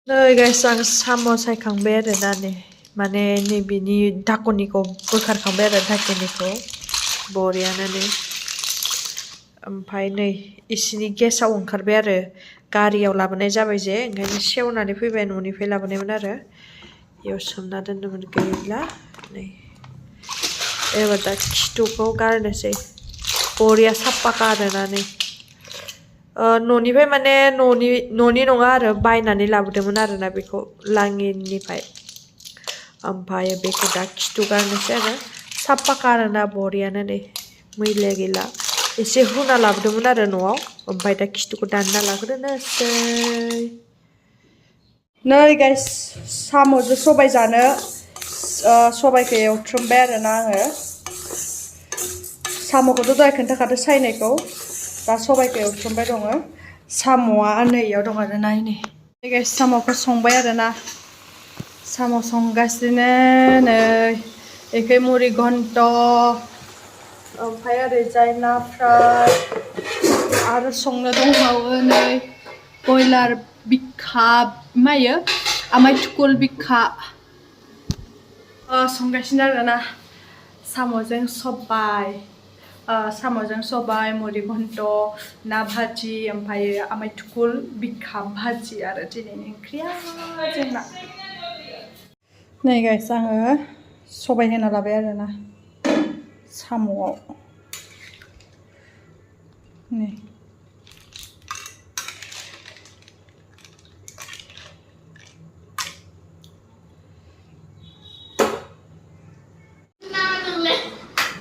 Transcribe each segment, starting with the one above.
नै गाइस आं साम' सायखांबाय आरो ना नै माने नैबेनि धाकनिखौ बोखारखांबाय आरो धाकनिखौ बरियानो नै ओमफ्राय नै इसिनि गेसाव ओंखारबाय आरो गारियाव लाबोनाय जाबाय जे ओंखायनो सेवनानै फैबाय न'निफ्राय लाबोनायमोन आरो बेयाव सोमना दोनदोंमोन गैला नै एबार दा खिथुखौ गारनोसै बरिया साफा गारोना नै न'निफ्राय माने न'नि नङा आरो बायनानै लाबोदोंमोन आरोना बेखौ लाङिनिफ्राय ओमफ्राय बेखौ दा खिथु गारनोसै आरो साफा गारोना बरियानो नै मैला गैला एसे हुना लाबोदोंमोन आरो न'आव ओमफ्राय दा खिथुखौ दानना लाग्रोनोसै नै गाइस साम'जों सबाय जानो सबायखौ एवथ्रमबाय आरोना आङो साम'खौथ' दहाय खोन्थाखादो सायनायखौ दा सबायखौ एवथ्रमबाय दङ साम'आ नैयाव दं आरो नै गाइस साम'खौ संबाय आरोना साम' संगासिनो नै एखे मुरि घन्ट ओमफ्राय ओरैजाय ना फ्राय आरो संनो दंबावो नै बयलार बिखा मायो आमाय थुकुल बिखा संगासिनो आरोना साम'जों सबाय मुरि घन्ट ना भाजि ओमफ्राय आमाय थुकुल बिखा भाजि आरो दिनैनि ओंख्रिया जोंना नै गाइस आङो सबाय होना लाबाय आरोना साम'आव नै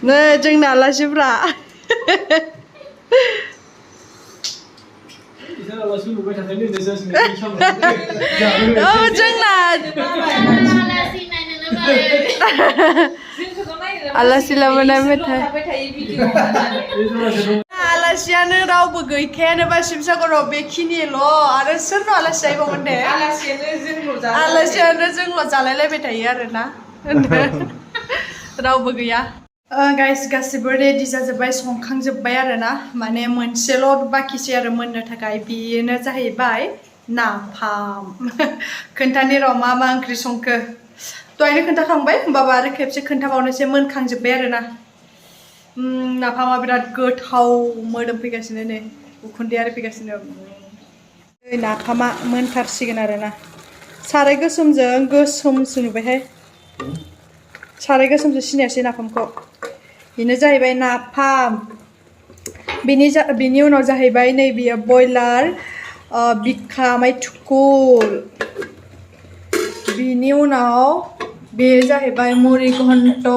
नै जोंना आलासिफ्रा जोंना आलासि लाबोनाय मेथाइ आलासियानो रावबो गैखायानो बा शिबसागराव बेखिनिल' आरो सोरनाव आलासि जाहैबावगोन दे आलासियानो जोंल' जालायलायबाय थायो आरोना रावबो गैया गाइस गासिबो रेडि जाजोब्बाय संखांजोब्बाय आरोना माने मोनसेल' बाखिसै आरो मोननो थाखाय बेनो जाहैबाय नाफाम खोन्थानि र' मा ओंख्रि संखो दहायनो खोन्थाखांबाय होमबाबो आरो खेबसे खोन्थाबावनोसै मोनखांजोब्बाय आरोना नाफामा बिराद गोथाव मोदोम फैगासिनो नै उखुन्दै आरो फैगासिनो नाफामा मोनथारसिगोन आरोना साराय गोसोमजों गोसोमसो नुबायहाय साराय गोसोमसो सिनायासै नाफामखौ बेनो जाहैबाय नाफाम बिनि उनाव जाहैबाय नै बियो बयलार बिखा आमाय थुकुल बिनि उनाव बे जाहैबाय मुरि घन्ट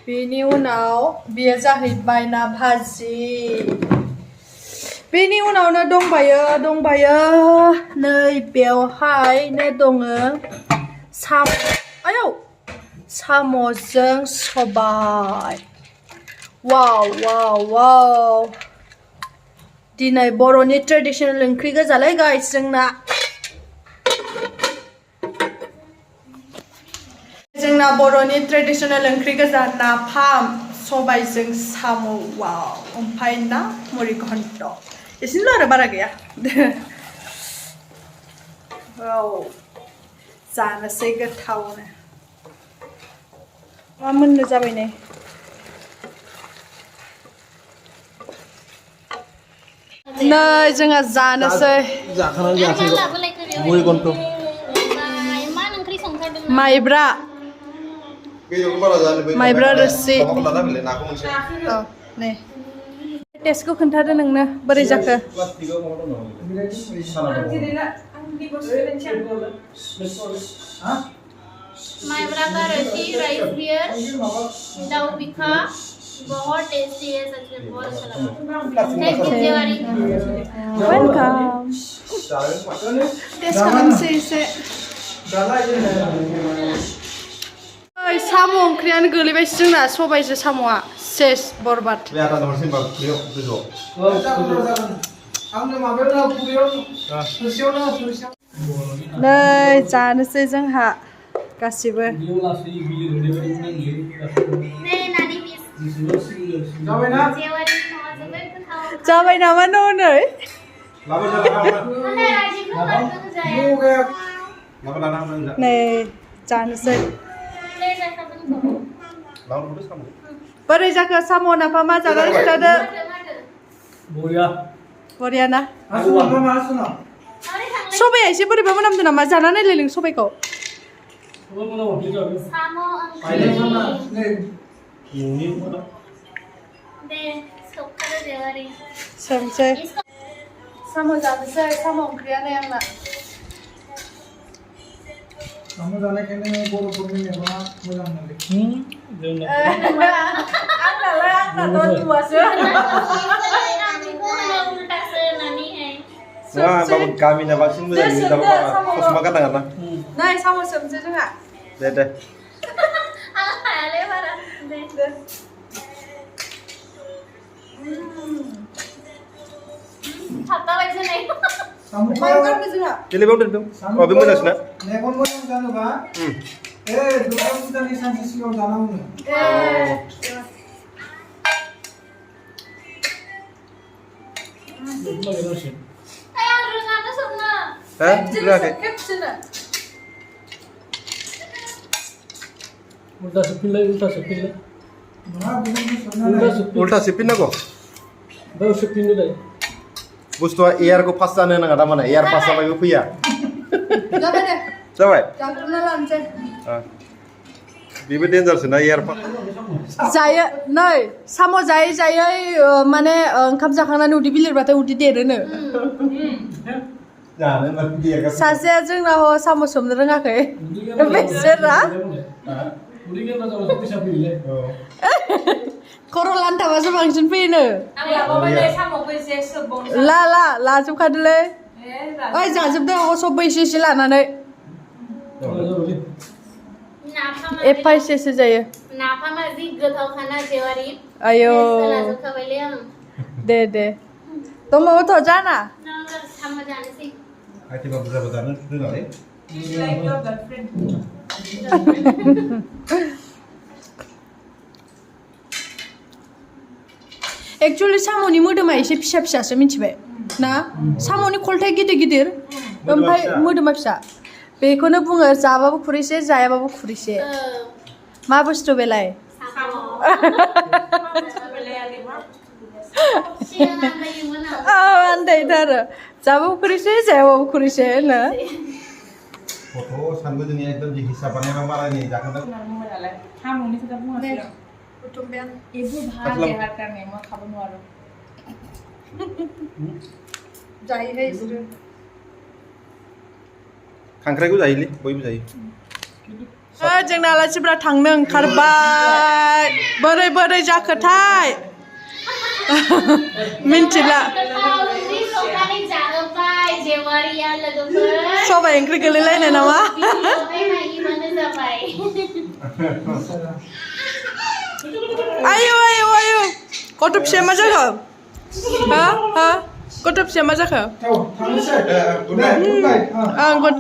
बेनि उनाव बेयो जाहैबाय ना भाजि बेनि उनावनो दंबायो नै बेवहायनो दङ साम'जों सबाय वाव दिनै बर'नि ट्रेडिशनेल ओंख्रि गोजालै गाइस जोंना बर'नि ट्रेडिशनेल ओंख्रि गोजा नाफाम सबायजों साम' वाव ओमफ्राय ना मुरि घन्ट एसेल' आरो बारा गैया औ जानोसै गोथावनो मा मोननो जाबाय नै जोंहा जानोसै माइब्रा रोसि नै टेस्टखौ खोन्थादो नोंनो बोरै जाखो माइब्रा का रोटी राइस बियर दाल बिखा बहुत टेस्टी है सच में बहुत अच्छा लगा थैंक यू जेवारी वेलकम टेस्ट खालामसै एसे साम' ओंख्रियानो गोलैबायसो जोंना सबायजों साम'आ सेस बरबाद नै जानोसै जोंहा गासिबो जाबाय नामा नै नै जानोसै Plate rasa bentuk. बोरै जाखो साम' नाफामा जानानै खिथादो बरिया ना सबाया एसे बोरैबा मोनामदों नामा जाना नायलाय नों सबायखौ Samo deh suka dewari. सोमसै साम' जानोसै साम' ओंख्रियानो आंना Kamu जाने के लिए बोरो बोरनि मेगना मोजां मोनदों आंनालाय आंनाथ' नुवासो Ulta senani hai. Wah, bapak kami nak vaksin mudah ni, dapat kos makan tak apa? नै साम' सोमसै जोंहा Deh. Ale para deh. Hatta lagi nih. Kamu माइरं जोंहा Pilih bau deh tu. Oh, bimu dah sana. मेगन मोजां जानोबा दुर्गा फुजानि सानसे सिगां जानांगौ Kayak rengatnya semua. Hah? Sudah ke? खेबसेनो उल्टा सुपिन लै नङा गुबुन सोबना Ulta sipin aku. बाव सुपिन लै Bustuan air ko pas sana nang ada mana? Air pas apa itu ya? जाबाय दे Sampai. जाग्रोना लानोसै Bibi danger sana air pas. जायो नै साम' जायै जायै माने ओंखाम जाखांनानै उदै बिलिरबाथाय उदै देरोनो Jangan nanti dia kasih. सासेया जोंना साम' सोमनो रोङाखै बेसोरा उदिगे ना जाबाय फैसा फैले खर' लान्थाबासो बांसिन फैयोनो ला लाजोबखादोलै ओइ जाजोबदो सबबो एसे एसे लानानै Napam. एफा एसे एसे जायो Napam aja gak खाना जेवारी. आयौ Setelah suka William. दे दंबावोथ' जाना Nggak sama jalan sih. Nanti bapak berapa nih? Dengar ya. Actually साम'नि मोदोमा एसे फिसा फिसासो मिथिबाय ना साम'नि खलथाय गिदिर गिदिर ओमफ्राय मोदोमा फिसा बेखौनो बुङो जाबाबो खुरैसे जायाबाबो खुरैसे मा बुस्थु बेलाय आन्दायथारो जाबाबो खुरैसे जायाबाबो खुरैसे होनो Foto sambil ini एकदम di hisapannya memang marah nih, jangan tak. এইবোৰ ভাল দেহাৰ কাৰণে মই খাব নোৱাৰো Kangkrai gue jahili, boy bisa jahili. जोंना आलासिफ्रा थांनो ओंखारबाय बोरै जाखोथाय मिन्थिला सबाय ओंख्रि गोलैलायनाय नामा आयौ गथ' फिसाया मा जाखो हा गथ' फिसाया मा जाखो थांनोसै